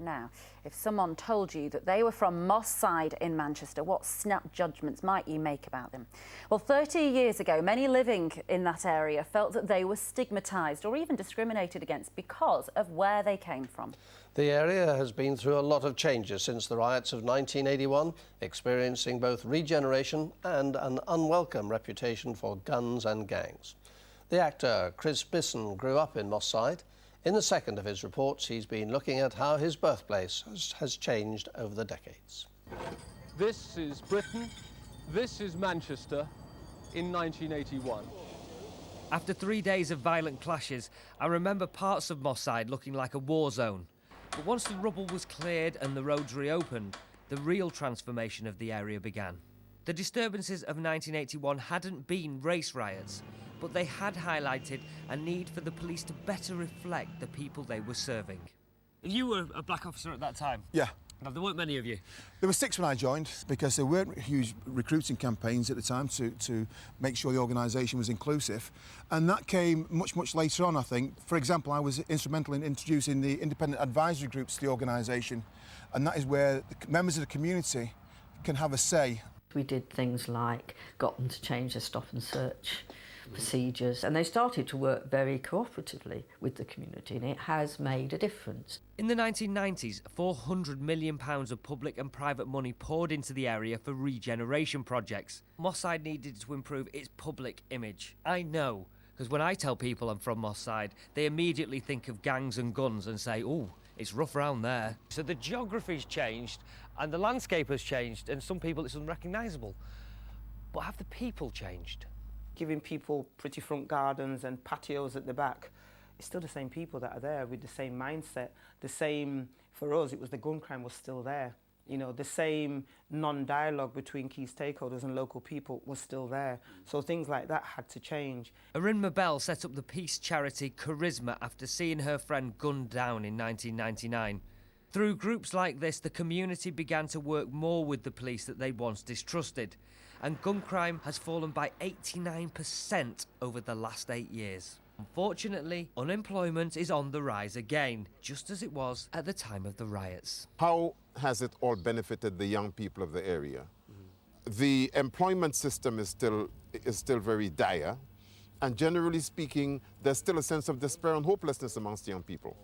Now, if someone told you that they were from Moss Side in Manchester, what snap judgments might you make about them? Well, 30 years ago, many living in that area felt that they were stigmatised or even discriminated against because of where they came from. The area has been through a lot of changes since the riots of 1981, experiencing both regeneration and an unwelcome reputation for guns and gangs. The actor Chris Bisson grew up in Moss Side. In the second of his reports, he's been looking at how his birthplace has changed over the decades. This is Britain, this is Manchester in 1981. After 3 days of violent clashes, I remember parts of Moss Side looking like a war zone. But once the rubble was cleared and the roads reopened, the real transformation of the area began. The disturbances of 1981 hadn't been race riots, but they had highlighted a need for the police to better reflect the people they were serving. You were a black officer at that time? Yeah. Now, there weren't many of you. There were 6 when I joined, because there weren't huge recruiting campaigns at the time to make sure the organisation was inclusive. And that came much, much later on, I think. For example, I was instrumental in introducing the independent advisory groups to the organisation. And that is where the members of the community can have a say. We did things like got them to change their stop and search procedures, and they started to work very cooperatively with the community, and it has made a difference. In the 1990s, £400 million of public and private money poured into the area for regeneration projects. Moss Side needed to improve its public image. I know, because when I tell people I'm from Moss Side, they immediately think of gangs and guns and say, "Oh, it's rough round there." So the geography's changed and the landscape has changed, and some people it's unrecognisable. But have the people changed? Giving people pretty front gardens and patios at the back, it's still the same people that are there with the same mindset. The same, for us, it was the gun crime was still there. You know, the same non-dialogue between key stakeholders and local people was still there. So things like that had to change. ERINMA set up the peace charity Charisma after seeing her friend gunned down in 1999. Through groups like this, the community began to work more with the police that they once distrusted, and gun crime has fallen by 89% over the last 8 years. Unfortunately, unemployment is on the rise again, just as it was at the time of the riots. How has it all benefited the young people of the area? The employment system is still very dire, and generally speaking, there's still a sense of despair and hopelessness amongst young people.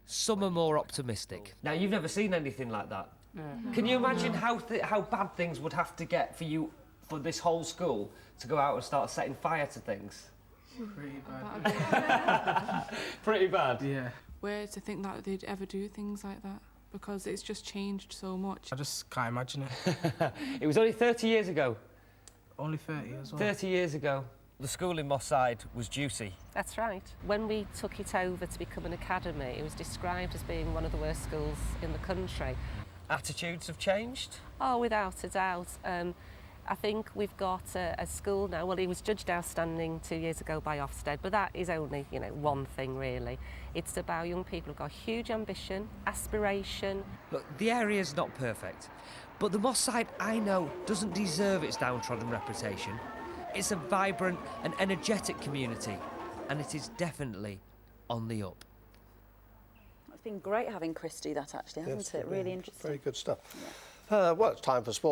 Some are more optimistic. Now, you've never seen anything like that. Can you imagine how bad things would have to get for this whole school to go out and start setting fire to things? Pretty bad. Pretty bad? Yeah. Weird to think that they'd ever do things like that, because it's just changed so much. I just can't imagine it. It was only 30 years ago. Only 30 as well. 30 years ago. The school in Moss Side was juicy. That's right. When we took it over to become an academy, it was described as being one of the worst schools in the country. Attitudes have changed? Oh, without a doubt. I think we've got a school now. Well, it was judged outstanding 2 years ago by Ofsted, but that is only, one thing really. It's about young people who've got huge ambition, aspiration. Look, the area's not perfect, but the Moss Side, I know, doesn't deserve its downtrodden reputation. It's a vibrant and energetic community, and it is definitely on the up. It's been great having Chris do that, actually, hasn't it? Really interesting. Very good stuff. Yeah. Well, it's time for sport.